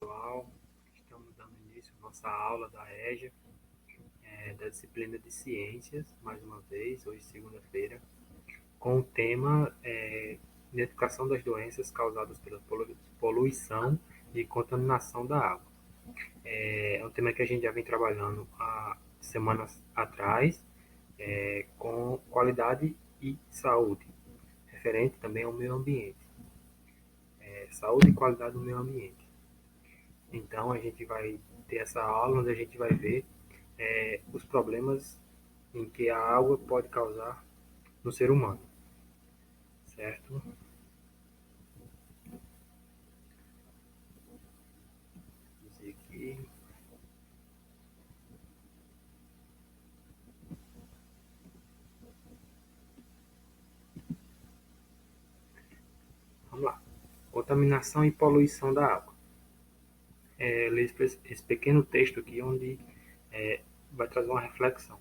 Pessoal, estamos dando início à nossa aula da EJA, da disciplina de Ciências, mais uma vez, hoje segunda-feira, com o tema Identificação das doenças causadas pela poluição e contaminação da água. É um tema que a gente já vem trabalhando há semanas atrás, com qualidade e saúde, referente também ao meio ambiente. Saúde e qualidade do meio ambiente. Então, a gente vai ter essa aula onde a gente vai ver os problemas em que a água pode causar no ser humano, certo? Vou dizer aqui. Vamos lá. Contaminação e poluição da água. Ler esse pequeno texto aqui onde vai trazer uma reflexão.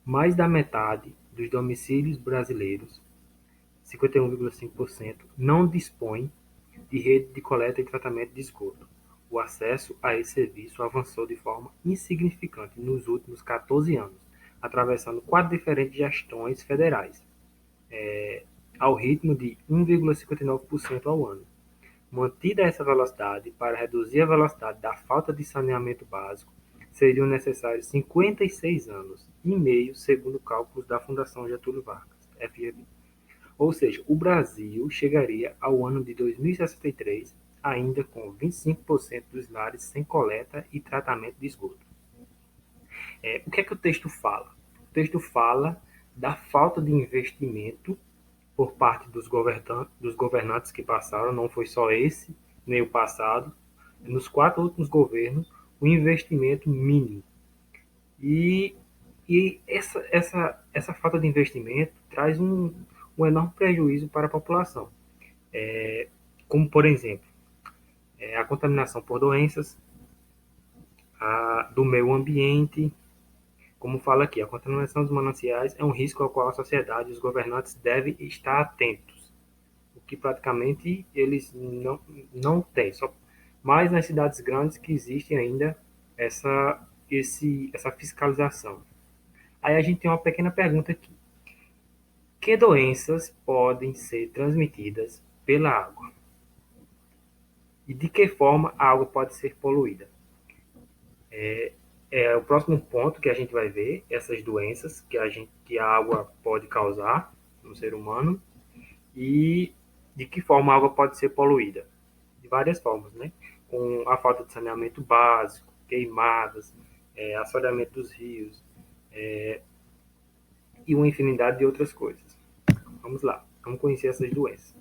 Mais da metade dos domicílios brasileiros, 51,5%, não dispõe de rede de coleta e tratamento de esgoto. O acesso a esse serviço avançou de forma insignificante nos últimos 14 anos, atravessando 4 diferentes gestões federais, ao ritmo de 1,59% ao ano. Mantida essa velocidade, para reduzir a velocidade da falta de saneamento básico, seriam necessários 56 anos e meio, segundo cálculos da Fundação Getúlio Vargas, FGV. Ou seja, o Brasil chegaria ao ano de 2063 ainda com 25% dos lares sem coleta e tratamento de esgoto. O que é que o texto fala? O texto fala da falta de investimento por parte dos governantes que passaram, não foi só esse, nem o passado. Nos 4 últimos governos, o investimento mínimo. E essa falta de investimento traz um enorme prejuízo para a população. Como, por exemplo, a contaminação por doenças, do meio ambiente. Como fala aqui, a contaminação dos mananciais é um risco ao qual a sociedade e os governantes devem estar atentos, o que praticamente eles não têm. Mais nas cidades grandes que existe ainda essa fiscalização. Aí a gente tem uma pequena pergunta aqui. Que doenças podem ser transmitidas pela água? E de que forma a água pode ser poluída? É o próximo ponto que a gente vai ver, essas doenças que a água pode causar no ser humano e de que forma a água pode ser poluída. De várias formas, né? Com a falta de saneamento básico, queimadas, assoreamento dos rios e uma infinidade de outras coisas. Vamos lá, vamos conhecer essas doenças.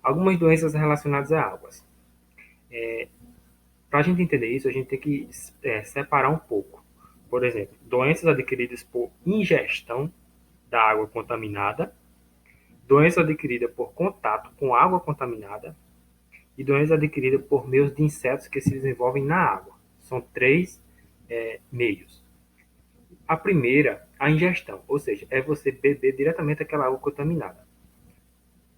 Algumas doenças relacionadas a águas. Para a gente entender isso, a gente tem que separar um pouco. Por exemplo, doenças adquiridas por ingestão da água contaminada, doença adquirida por contato com água contaminada e doença adquirida por meios de insetos que se desenvolvem na água. São 3 meios. A primeira, a ingestão, ou seja, é você beber diretamente aquela água contaminada,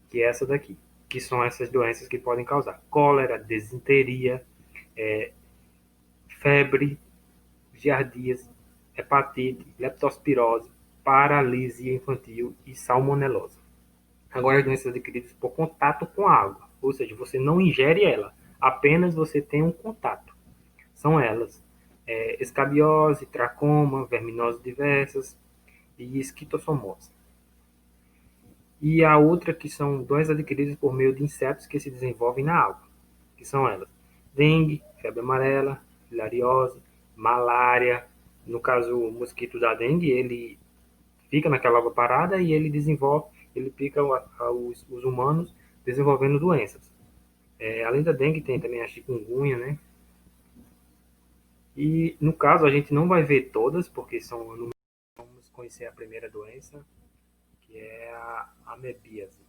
que é essa daqui, que são essas doenças que podem causar cólera, desinteria, febre, giardias, hepatite, leptospirose, paralisia infantil e salmonelose. Agora, as doenças adquiridas por contato com a água, ou seja, você não ingere ela, apenas você tem um contato. São elas: escabiose, tracoma, verminoses diversas e esquistossomose. E a outra que são doenças adquiridas por meio de insetos que se desenvolvem na água, que são elas: dengue, febre amarela, filariose, malária. No caso, o mosquito da dengue, ele fica naquela água parada e ele pica os humanos desenvolvendo doenças. Além da dengue, tem também a chikungunya, né? E, no caso, a gente não vai ver todas, porque vamos conhecer a primeira doença, que é a amebíase,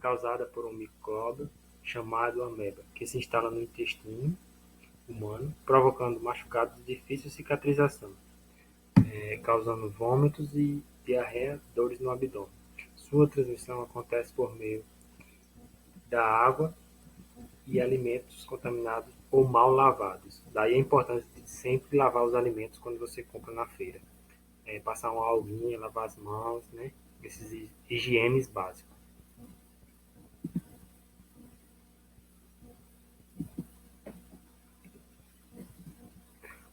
causada por um micróbio chamado ameba, que se instala no intestino humano, provocando machucados de difícil cicatrização, causando vômitos e diarreia, dores no abdômen. Sua transmissão acontece por meio da água e alimentos contaminados ou mal lavados. Daí a importância de sempre lavar os alimentos quando você compra na feira. Passar uma alguinha, lavar as mãos, né? Esses higienes básicos.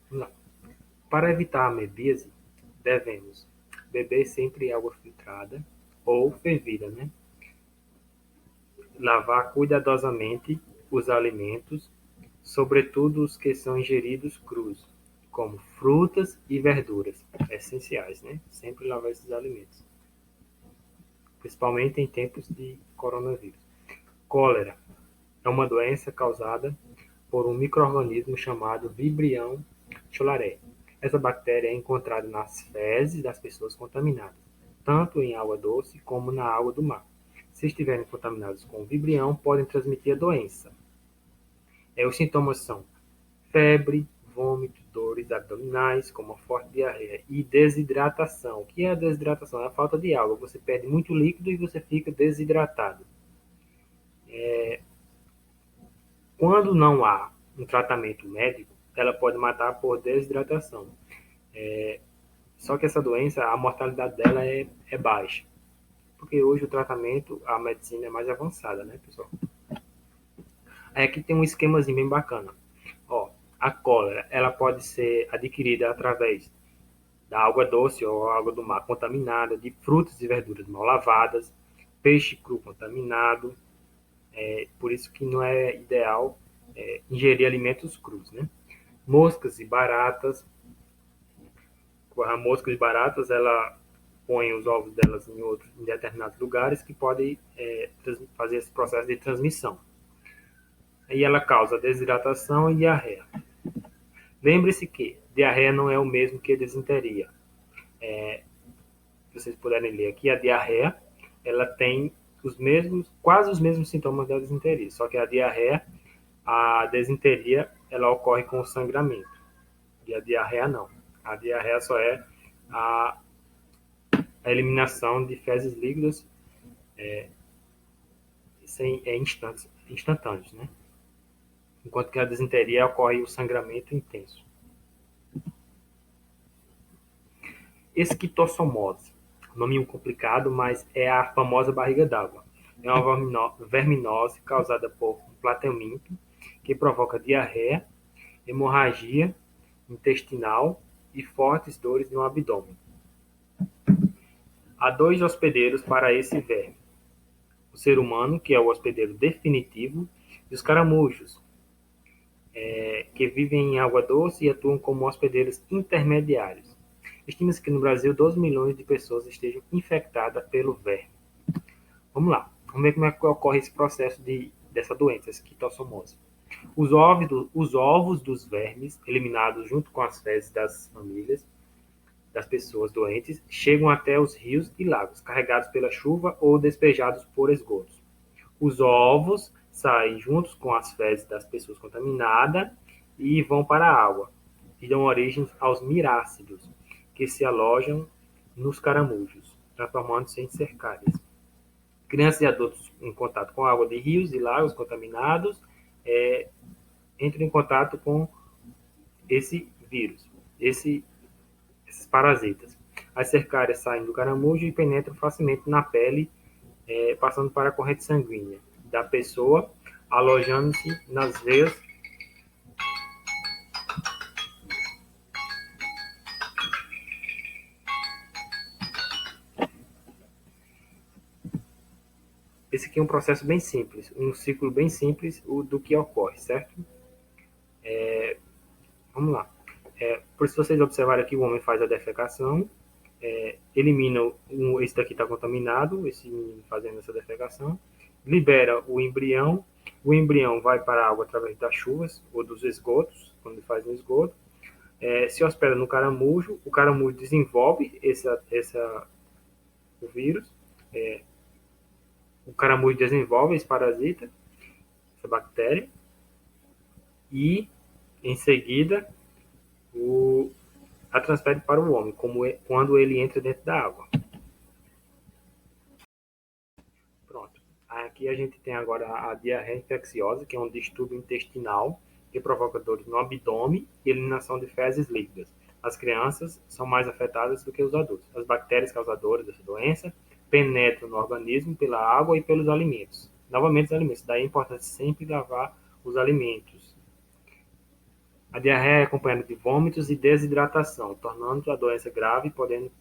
Vamos lá. Para evitar a amebíase, devemos beber sempre água filtrada ou fervida, né? Lavar cuidadosamente os alimentos, sobretudo os que são ingeridos crus, como frutas e verduras, essenciais, né? Sempre lavar esses alimentos, principalmente em tempos de coronavírus. Cólera é uma doença causada por um micro-organismo chamado Vibrio cholerae. Essa bactéria é encontrada nas fezes das pessoas contaminadas, tanto em água doce como na água do mar. Se estiverem contaminados com o vibrião, podem transmitir a doença. Os sintomas são febre, vômito, dores abdominais, como a forte diarreia e desidratação. O que é a desidratação? É a falta de água. Você perde muito líquido e você fica desidratado. Quando não há um tratamento médico, ela pode matar por desidratação. Só que essa doença, a mortalidade dela é baixa. Porque hoje o tratamento, a medicina é mais avançada, né, pessoal? Aí aqui tem um esquemazinho bem bacana. Ó, a cólera, ela pode ser adquirida através da água doce ou água do mar contaminada, de frutas e verduras mal lavadas, peixe cru contaminado. Por isso que não é ideal ingerir alimentos crus, né? Moscas e baratas. A mosca e baratas, ela põe os ovos delas em determinados lugares que podem fazer esse processo de transmissão. E ela causa desidratação e diarreia. Lembre-se que diarreia não é o mesmo que desinteria. Se vocês puderem ler aqui, a diarreia, ela tem quase os mesmos sintomas da desinteria, só que a desinteria, ela ocorre com o sangramento, e a diarreia não. A diarreia só é a eliminação de fezes líquidas instantâneos, né? Enquanto que a desinteria ocorre o sangramento intenso. Esquistossomose. Nome complicado, mas é a famosa barriga d'água. É uma verminose causada por um plateminto que provoca diarreia, hemorragia intestinal e fortes dores no abdômen. Há dois hospedeiros para esse verme: o ser humano, que é o hospedeiro definitivo, e os caramujos, que vivem em água doce e atuam como hospedeiros intermediários. Estima-se que no Brasil 12 milhões de pessoas estejam infectadas pelo verme. Vamos lá, vamos ver como é que ocorre esse processo dessa doença, essa esquistossomose. Os ovos dos vermes, eliminados junto com as fezes das famílias das pessoas doentes, chegam até os rios e lagos, carregados pela chuva ou despejados por esgotos. Os ovos saem juntos com as fezes das pessoas contaminadas e vão para a água, e dão origem aos mirácidos, que se alojam nos caramujos, transformando-se em cercárias. Crianças e adultos em contato com a água de rios e lagos contaminados entram em contato com esse vírus, esses parasitas. As cercárias saem do caramujo e penetram facilmente na pele, passando para a corrente sanguínea da pessoa, alojando-se nas veias. Esse aqui é um processo bem simples, um ciclo bem simples do que ocorre, certo? Vamos lá. Por se vocês observarem aqui, o homem faz a defecação, elimina esse daqui está contaminado, esse fazendo essa defecação, libera o embrião vai para a água através das chuvas ou dos esgotos, quando ele faz no esgoto, se hospeda no caramujo, o caramujo desenvolve o vírus, o caramujo desenvolve esse parasita, essa bactéria, e em seguida a transfere para o homem, quando ele entra dentro da água. Pronto. Aqui a gente tem agora a diarreia infecciosa, que é um distúrbio intestinal que provoca dores no abdômen e eliminação de fezes líquidas. As crianças são mais afetadas do que os adultos. As bactérias causadoras dessa doença penetram no organismo pela água e pelos alimentos. Novamente, os alimentos. Daí é importante sempre lavar os alimentos. A diarreia é acompanhada de vômitos e desidratação, tornando a doença grave e podendo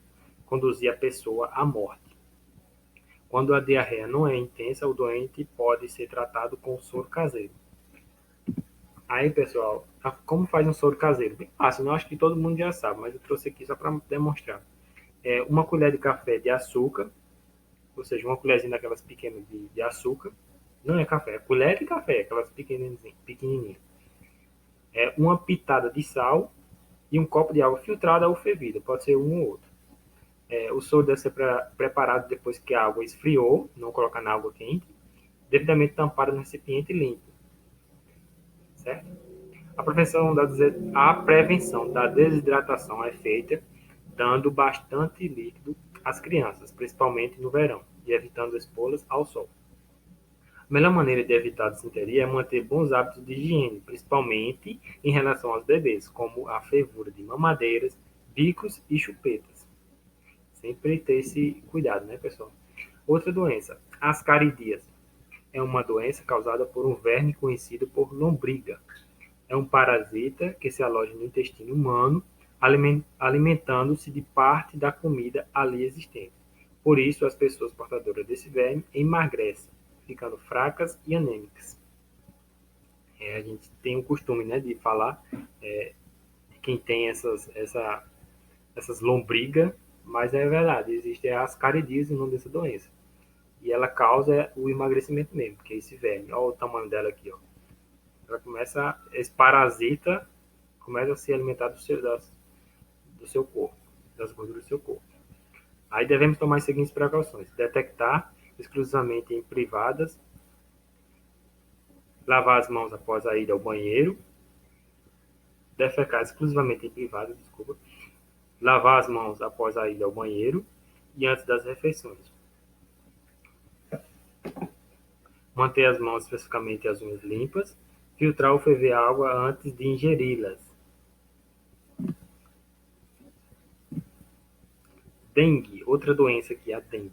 conduzir a pessoa à morte. Quando a diarreia não é intensa, o doente pode ser tratado com soro caseiro. Aí, pessoal, como faz um soro caseiro? Bem fácil, eu acho que todo mundo já sabe, mas eu trouxe aqui só para demonstrar. Uma colher de café de açúcar, ou seja, uma colherzinha daquelas pequenas de açúcar. Não é café, é colher de café, aquelas pequenininhas. Uma pitada de sal e um copo de água filtrada ou fervida, pode ser um ou outro. O soro deve ser preparado depois que a água esfriou, não colocar na água quente, devidamente tampado no recipiente limpo, certo? A prevenção da desidratação é feita dando bastante líquido às crianças, principalmente no verão, e evitando expô-las ao sol. A melhor maneira de evitar a disenteria é manter bons hábitos de higiene, principalmente em relação aos bebês, como a fervura de mamadeiras, bicos e chupetas. Sempre ter esse cuidado, né, pessoal? Outra doença, ascaridíase. É uma doença causada por um verme conhecido por lombriga. É um parasita que se aloja no intestino humano, alimentando-se de parte da comida ali existente. Por isso, as pessoas portadoras desse verme emagrecem, ficando fracas e anêmicas. A gente tem o costume, né, de falar de quem tem essas lombrigas, mas é verdade, existe a ascaridíase, o nome dessa doença. E ela causa o emagrecimento mesmo, que é esse verme. Olha o tamanho dela aqui, ó. Ela começa, esse parasita começa a se alimentar do seu corpo, das gorduras do seu corpo. Aí devemos tomar as seguintes precauções: detectar exclusivamente em privadas, lavar as mãos após a ida ao banheiro, defecar exclusivamente em privadas, desculpa, lavar as mãos após a ida ao banheiro e antes das refeições. Manter as mãos, especificamente as unhas limpas, filtrar ou ferver a água antes de ingeri-las. Dengue, outra doença aqui, a dengue,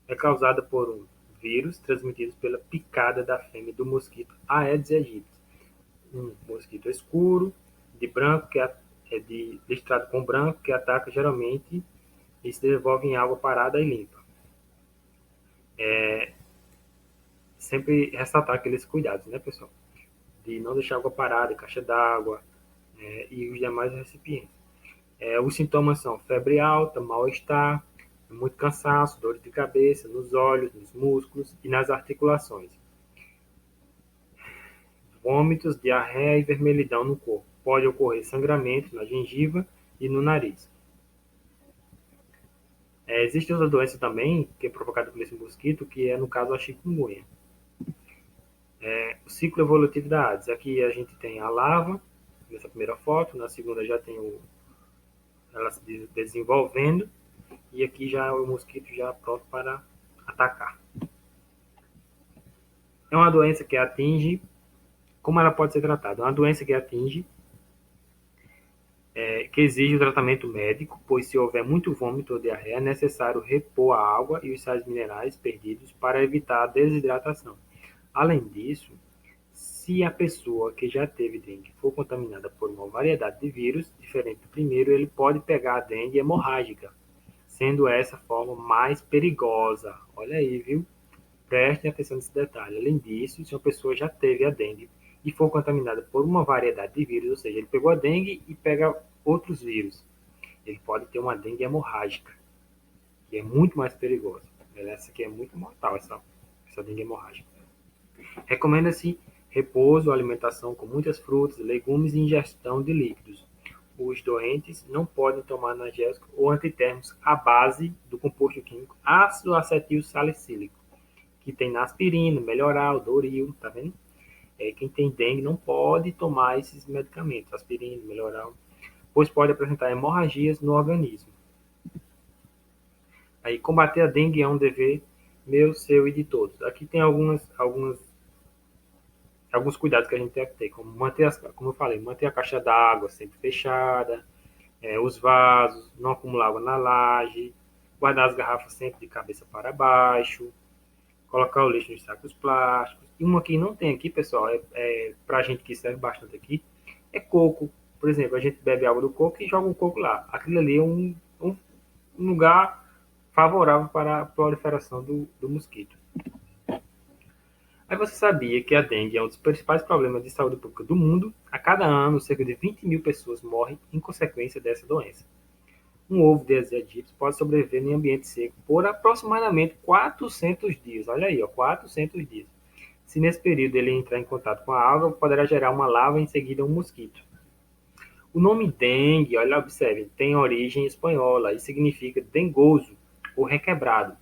é causada por um vírus transmitido pela picada da fêmea do mosquito Aedes aegypti. Um mosquito escuro, de branco, listrado com branco, que ataca geralmente e se desenvolve em água parada e limpa. Sempre ressaltar aqueles cuidados, né, pessoal? De não deixar água parada, caixa d'água e os demais recipientes. Os sintomas são febre alta, mal-estar, muito cansaço, dores de cabeça, nos olhos, nos músculos e nas articulações. Vômitos, diarreia e vermelhidão no corpo. Pode ocorrer sangramento na gengiva e no nariz. Existe outra doença também, que é provocada por esse mosquito, que é, no caso, a chikungunya. O ciclo evolutivo da Aedes. Aqui a gente tem a larva, nessa primeira foto, na segunda já tem ela se desenvolvendo, e aqui já o mosquito já pronto para atacar. É uma doença que atinge, como ela pode ser tratada? É uma doença que atinge, que exige o tratamento médico, pois se houver muito vômito ou diarreia, é necessário repor a água e os sais minerais perdidos para evitar a desidratação. Além disso, se a pessoa que já teve dengue for contaminada por uma variedade de vírus diferente do primeiro, ele pode pegar a dengue hemorrágica, sendo essa a forma mais perigosa. Olha aí, viu? Prestem atenção nesse detalhe. Além disso, se uma pessoa já teve a dengue e for contaminada por uma variedade de vírus, ou seja, ele pegou a dengue e pega outros vírus, ele pode ter uma dengue hemorrágica, que é muito mais perigosa. Essa aqui é muito mortal, essa dengue hemorrágica. Recomenda-se repouso, alimentação com muitas frutas, legumes e ingestão de líquidos. Os doentes não podem tomar analgésico ou antitérmicos à base do composto químico ácido acetil salicílico, que tem na aspirina, Melhoral, Doril, tá vendo? Quem tem dengue não pode tomar esses medicamentos, aspirina, Melhoral, pois pode apresentar hemorragias no organismo. Aí, combater a dengue é um dever meu, seu e de todos. Aqui tem alguns cuidados que a gente tem que ter, como como eu falei, manter a caixa d'água sempre fechada, os vasos, não acumular água na laje, guardar as garrafas sempre de cabeça para baixo, colocar o lixo nos sacos plásticos. E uma que não tem aqui, pessoal, para a gente que serve bastante aqui, é coco. Por exemplo, a gente bebe água do coco e joga o coco lá. Aquilo ali é um lugar favorável para a proliferação do mosquito. Aí você sabia que a dengue é um dos principais problemas de saúde pública do mundo? A cada ano, cerca de 20 mil pessoas morrem em consequência dessa doença. Um ovo de Aedes aegypti pode sobreviver em ambiente seco por aproximadamente 400 dias. Olha aí, ó, 400 dias. Se nesse período ele entrar em contato com a água, poderá gerar uma larva e em seguida um mosquito. O nome dengue, olha, observe, tem origem espanhola e significa dengoso ou requebrado.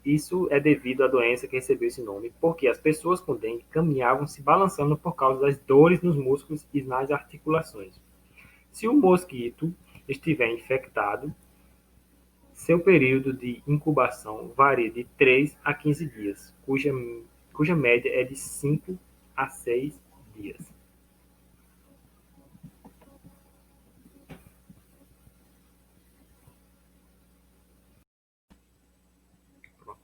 Isso é devido à doença que recebeu esse nome, porque as pessoas com dengue caminhavam se balançando por causa das dores nos músculos e nas articulações. Se o mosquito estiver infectado, seu período de incubação varia de 3 a 15 dias, cuja média é de 5 a 6 dias.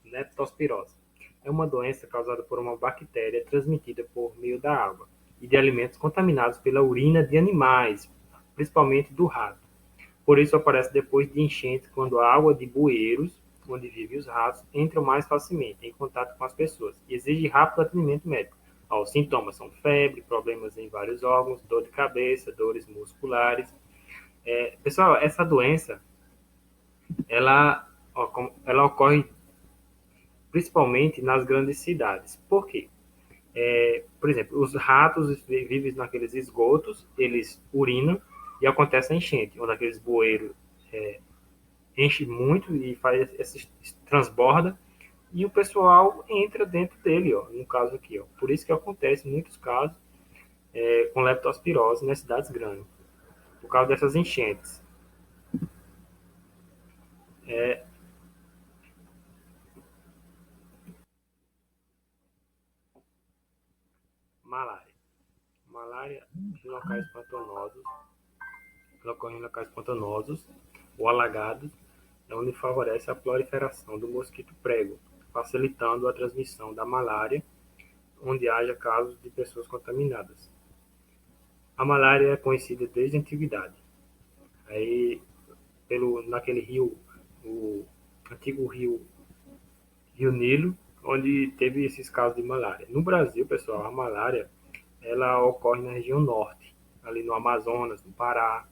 Leptospirose é uma doença causada por uma bactéria transmitida por meio da água e de alimentos contaminados pela urina de animais, principalmente do rato. Por isso aparece depois de enchentes, quando a água de bueiros, onde vivem os ratos, entra mais facilmente em contato com as pessoas e exige rápido atendimento médico. Os sintomas são febre, problemas em vários órgãos, dor de cabeça, dores musculares. Pessoal, essa doença, ela ocorre principalmente nas grandes cidades. Por quê? Por exemplo, os ratos vivem naqueles esgotos, eles urinam e acontece a enchente, onde aqueles bueiros enche muito e faz esse transborda e o pessoal entra dentro dele, ó, no caso aqui, ó. Por isso que acontece em muitos casos com leptospirose nas cidades grandes, por causa dessas enchentes. Malária. Malária em locais pantanosos, ocorre em locais pantanosos ou alagados, é onde favorece a proliferação do mosquito prego, facilitando a transmissão da malária, onde haja casos de pessoas contaminadas. A malária é conhecida desde a antiguidade. Aí, naquele rio, o antigo rio Nilo, onde teve esses casos de malária. No Brasil, pessoal, a malária ela ocorre na região norte, ali no Amazonas, no Pará,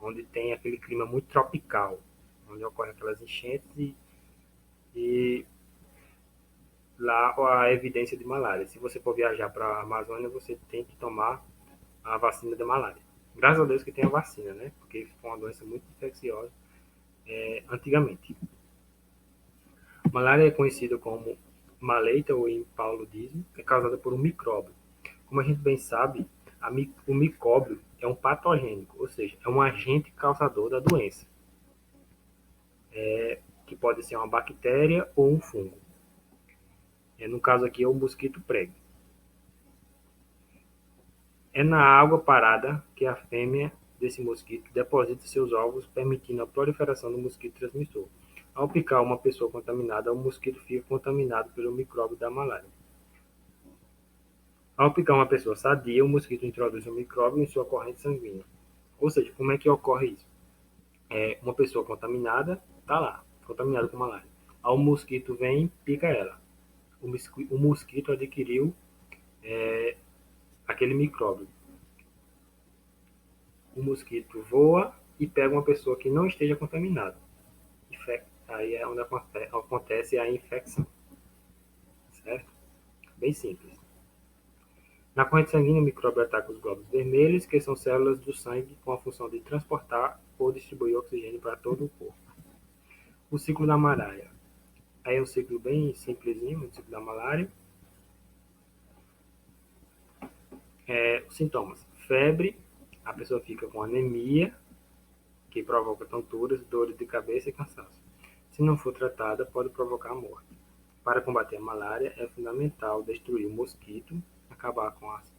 onde tem aquele clima muito tropical, onde ocorrem aquelas enchentes e lá a evidência de malária. Se você for viajar para a Amazônia, você tem que tomar a vacina da malária. Graças a Deus que tem a vacina, né? Porque foi uma doença muito infecciosa antigamente. Malária é conhecida como maleita ou paludismo, é causada por um micróbio. Como a gente bem sabe, o micróbio é um patogênico, ou seja, é um agente causador da doença, que pode ser uma bactéria ou um fungo. No caso aqui é o mosquito prego. É na água parada que a fêmea desse mosquito deposita seus ovos, permitindo a proliferação do mosquito transmissor. Ao picar uma pessoa contaminada, o mosquito fica contaminado pelo micróbio da malária. Ao picar uma pessoa sadia, o mosquito introduz o micróbio em sua corrente sanguínea. Ou seja, como é que ocorre isso? Uma pessoa contaminada está lá, contaminada com malária. Aí o mosquito vem e pica ela. O mosquito adquiriu aquele micróbio. O mosquito voa e pega uma pessoa que não esteja contaminada. Aí é onde acontece a infecção. Certo? Bem simples. Na corrente sanguínea, o micróbio ataca os glóbulos vermelhos, que são células do sangue com a função de transportar ou distribuir oxigênio para todo o corpo. O ciclo da malária. Aí é um ciclo bem simplesinho, o ciclo da malária. Os sintomas. Febre, a pessoa fica com anemia, que provoca tonturas, dores de cabeça e cansaço. Se não for tratada, pode provocar morte. Para combater a malária, é fundamental destruir o mosquito, acabar com as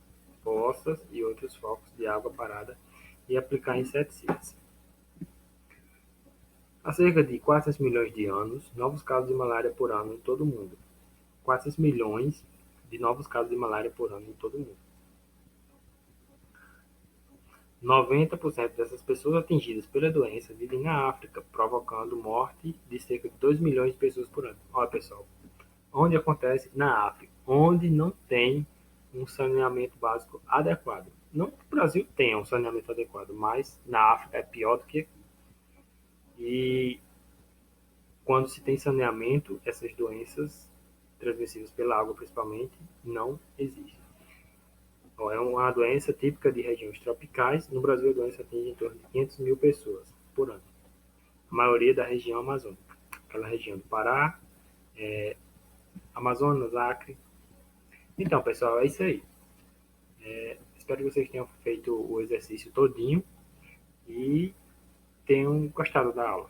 poças e outros focos de água parada e aplicar inseticidas. Há cerca de 400 milhões de anos, novos casos de malária por ano em todo o mundo. 400 milhões de novos casos de malária por ano em todo o mundo. 90% dessas pessoas atingidas pela doença vivem na África, provocando morte de cerca de 2 milhões de pessoas por ano. Olha, pessoal, onde acontece? Na África, onde não tem um saneamento básico adequado. Não que o Brasil tenha um saneamento adequado, mas na África é pior do que aqui. E quando se tem saneamento, essas doenças transmissíveis pela água, principalmente, não existem. É uma doença típica de regiões tropicais. No Brasil, a doença atinge em torno de 500 mil pessoas por ano. A maioria da região amazônica. Aquela região do Pará, Amazonas, Acre. Então, pessoal, é isso aí. Espero que vocês tenham feito o exercício todinho e tenham gostado da aula.